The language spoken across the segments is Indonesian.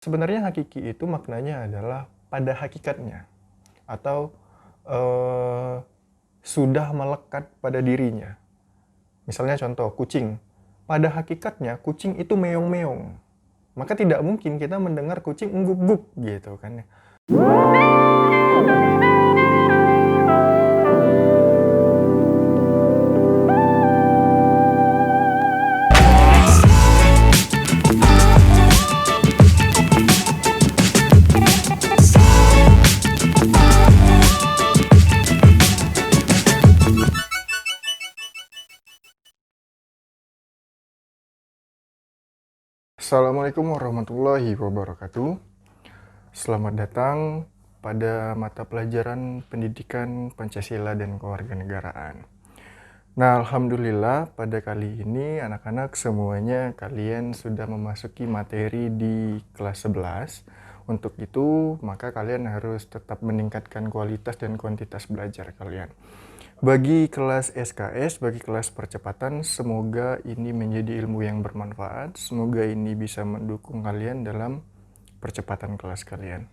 Sebenarnya hakiki itu maknanya adalah pada hakikatnya atau eh, sudah melekat pada dirinya. Misalnya contoh kucing. Pada hakikatnya kucing itu meong-meong. Maka tidak mungkin kita mendengar kucing engguk-guk gitu kan ya. Assalamualaikum warahmatullahi wabarakatuh. Selamat datang pada mata pelajaran Pendidikan Pancasila dan Kewarganegaraan. Nah, alhamdulillah pada kali ini anak-anak semuanya kalian sudah memasuki materi di kelas 11. Untuk itu, maka kalian harus tetap meningkatkan kualitas dan kuantitas belajar kalian. Bagi kelas SKS, bagi kelas percepatan, semoga ini menjadi ilmu yang bermanfaat. Semoga ini bisa mendukung kalian dalam percepatan kelas kalian.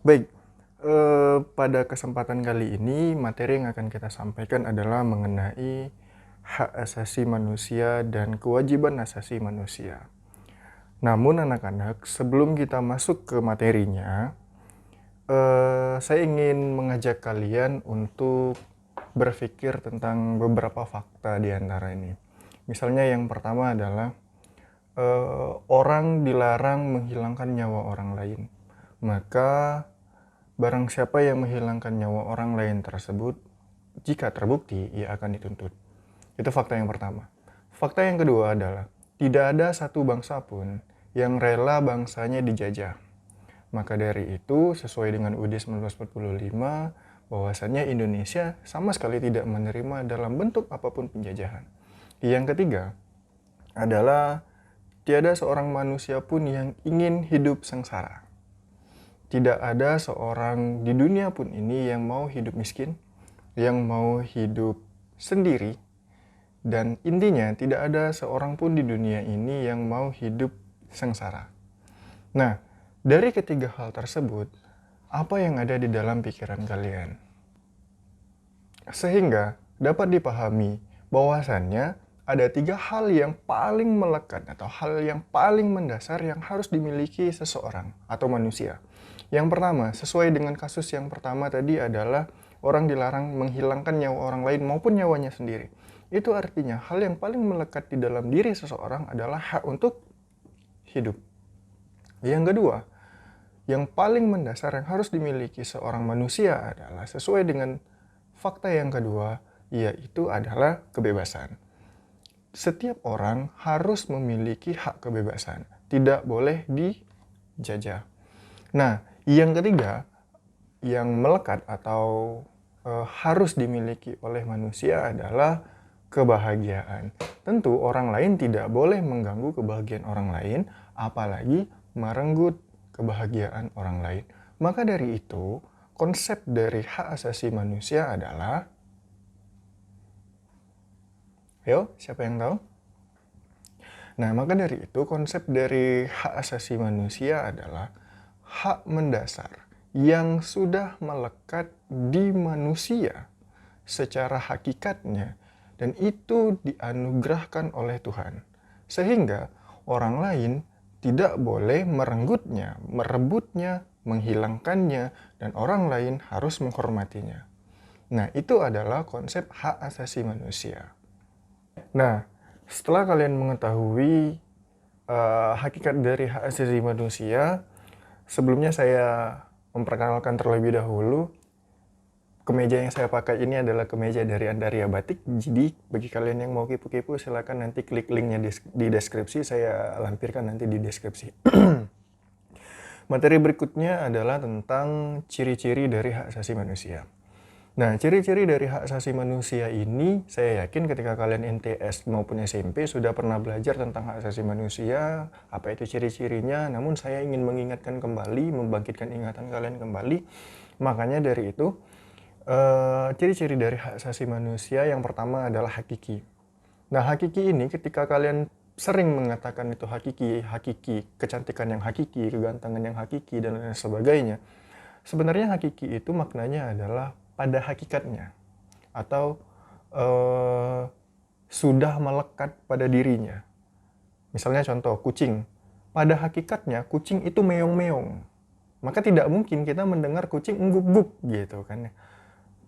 Baik, pada kesempatan kali ini materi yang akan kita sampaikan adalah mengenai hak asasi manusia dan kewajiban asasi manusia. Namun anak-anak, sebelum kita masuk ke materinya, saya ingin mengajak kalian untuk berpikir tentang beberapa fakta di antara ini. Misalnya yang pertama adalah orang dilarang menghilangkan nyawa orang lain. Maka barang siapa yang menghilangkan nyawa orang lain tersebut, jika terbukti, ia akan dituntut. Itu fakta yang pertama. Fakta yang kedua adalah tidak ada satu bangsa pun yang rela bangsanya dijajah. Maka dari itu, sesuai dengan UUD 1945, bahwasannya Indonesia sama sekali tidak menerima dalam bentuk apapun penjajahan. Yang ketiga adalah tiada seorang manusia pun yang ingin hidup sengsara. Tidak ada seorang di dunia pun ini yang mau hidup miskin, yang mau hidup sendiri, dan intinya tidak ada seorang pun di dunia ini yang mau hidup sengsara. Nah, dari ketiga hal tersebut, apa yang ada di dalam pikiran kalian? Sehingga dapat dipahami bahwasannya ada tiga hal yang paling melekat atau hal yang paling mendasar yang harus dimiliki seseorang atau manusia. Yang pertama, sesuai dengan kasus yang pertama tadi adalah orang dilarang menghilangkan nyawa orang lain maupun nyawanya sendiri. Itu artinya hal yang paling melekat di dalam diri seseorang adalah hak untuk hidup. Yang kedua, yang paling mendasar yang harus dimiliki seorang manusia adalah sesuai dengan fakta yang kedua, yaitu adalah kebebasan. Setiap orang harus memiliki hak kebebasan, tidak boleh dijajah. Nah, yang ketiga, yang melekat atau harus dimiliki oleh manusia adalah kebahagiaan. Tentu orang lain tidak boleh mengganggu kebahagiaan orang lain, apalagi merenggut kebahagiaan orang lain. Maka dari itu, konsep dari hak asasi manusia adalah, ayo, siapa yang tahu? Nah, maka dari itu, konsep dari hak asasi manusia adalah hak mendasar yang sudah melekat di manusia secara hakikatnya, dan itu dianugerahkan oleh Tuhan. Sehingga orang lain tidak boleh merenggutnya, merebutnya, menghilangkannya, dan orang lain harus menghormatinya. Nah, itu adalah konsep hak asasi manusia. Nah, setelah kalian mengetahui hakikat dari hak asasi manusia, sebelumnya saya memperkenalkan terlebih dahulu. Kemeja yang saya pakai ini adalah kemeja dari Andaria Batik. Jadi bagi kalian yang mau kepo-kepo silakan nanti klik linknya di deskripsi. Saya lampirkan nanti di deskripsi. Materi berikutnya adalah tentang ciri-ciri dari hak asasi manusia. Nah, ciri-ciri dari hak asasi manusia ini saya yakin ketika kalian NTS maupun SMP sudah pernah belajar tentang hak asasi manusia, apa itu ciri-cirinya, namun saya ingin mengingatkan kembali, membangkitkan ingatan kalian kembali. Makanya dari itu, ciri-ciri dari hak asasi manusia yang pertama adalah hakiki. Nah, hakiki ini ketika kalian sering mengatakan itu hakiki, hakiki, kecantikan yang hakiki, kegantengan yang hakiki, dan lain sebagainya. Sebenarnya hakiki itu maknanya adalah pada hakikatnya, atau sudah melekat pada dirinya. Misalnya contoh, kucing. Pada hakikatnya, kucing itu meong-meong. Maka tidak mungkin kita mendengar kucing engguk-guk gitu kan ya.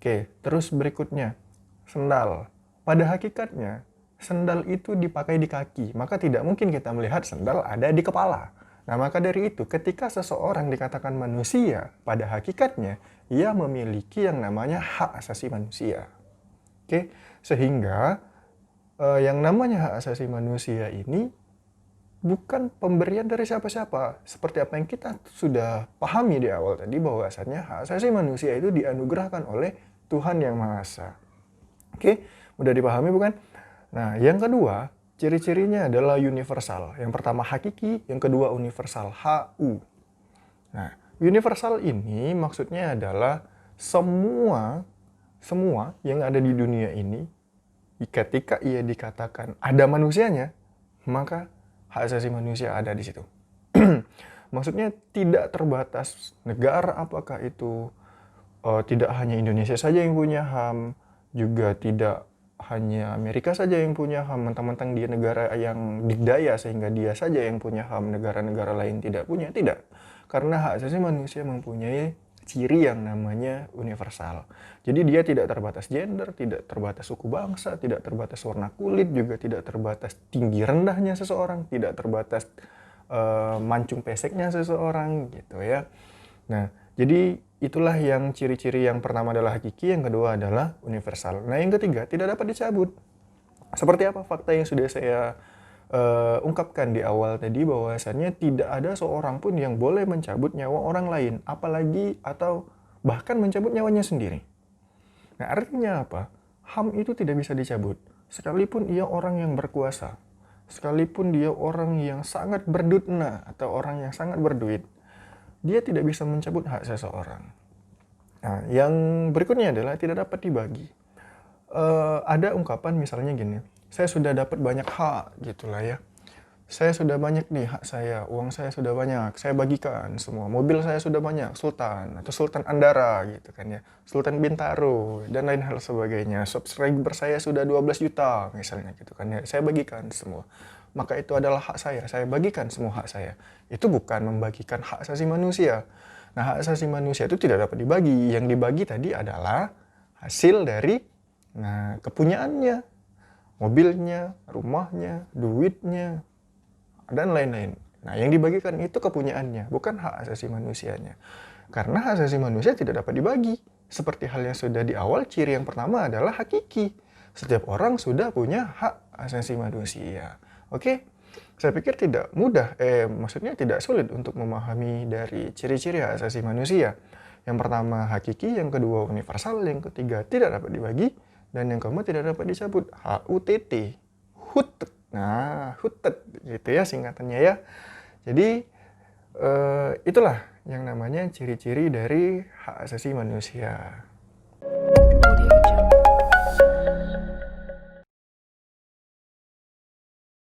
Oke, terus berikutnya, sendal. Pada hakikatnya, sendal itu dipakai di kaki. Maka tidak mungkin kita melihat sendal ada di kepala. Nah, maka dari itu, ketika seseorang dikatakan manusia, pada hakikatnya, ia memiliki yang namanya hak asasi manusia. Oke, sehingga yang namanya hak asasi manusia ini bukan pemberian dari siapa-siapa. Seperti apa yang kita sudah pahami di awal tadi, bahwasannya hak asasi manusia itu dianugerahkan oleh Tuhan Yang Maha Esa. Oke, mudah dipahami bukan? Nah, yang kedua, ciri-cirinya adalah universal. Yang pertama hakiki, yang kedua universal, HU. Nah, universal ini maksudnya adalah semua yang ada di dunia ini, ketika ia dikatakan ada manusianya, maka hak asasi manusia ada di situ. Maksudnya tidak terbatas negara, apakah itu tidak hanya Indonesia saja yang punya HAM, juga tidak hanya Amerika saja yang punya HAM, mentang-mentang dia negara yang dikdaya sehingga dia saja yang punya HAM, negara-negara lain tidak punya, tidak. Karena hak asasi manusia mempunyai ciri yang namanya universal. Jadi dia tidak terbatas gender, tidak terbatas suku bangsa, tidak terbatas warna kulit, juga tidak terbatas tinggi rendahnya seseorang, tidak terbatas mancung peseknya seseorang gitu ya. Nah, jadi itulah yang ciri-ciri yang pertama adalah hakiki, yang kedua adalah universal. Nah, yang ketiga tidak dapat dicabut. Seperti apa fakta yang sudah saya ungkapkan di awal tadi, bahwasannya tidak ada seorang pun yang boleh mencabut nyawa orang lain, apalagi atau bahkan mencabut nyawanya sendiri. Nah, artinya apa? HAM itu tidak bisa dicabut, sekalipun ia orang yang berkuasa, sekalipun dia orang yang sangat berdutna atau orang yang sangat berduit, dia tidak bisa mencabut hak seseorang. Nah, yang berikutnya adalah tidak dapat dibagi. Ada ungkapan misalnya gini, saya sudah dapat banyak hak gitulah ya. Saya sudah banyak nih hak saya, uang saya sudah banyak, saya bagikan semua. Mobil saya sudah banyak, Sultan atau Sultan Andara gitu kan ya. Sultan Bintaro dan lain hal sebagainya. Subscriber saya sudah 12 juta misalnya gitu kan ya. Saya bagikan semua. Maka itu adalah hak saya bagikan semua hak saya. Itu bukan membagikan hak asasi manusia. Nah, hak asasi manusia itu tidak dapat dibagi. Yang dibagi tadi adalah hasil dari kepunyaannya. Mobilnya, rumahnya, duitnya, dan lain-lain. Nah, yang dibagikan itu kepunyaannya, bukan hak asasi manusianya. Karena hak asasi manusia tidak dapat dibagi. Seperti hal yang sudah di awal, ciri yang pertama adalah hakiki. Setiap orang sudah punya hak asasi manusia. Oke? Saya pikir tidak mudah, maksudnya tidak sulit untuk memahami dari ciri-ciri hak asasi manusia. Yang pertama hakiki, yang kedua universal, yang ketiga tidak dapat dibagi, dan yang keempat tidak dapat dicabut, HUTT, HUTT. Nah, HUTT gitu ya singkatannya ya. Jadi itulah yang namanya ciri-ciri dari hak asasi manusia. Audio Jungle.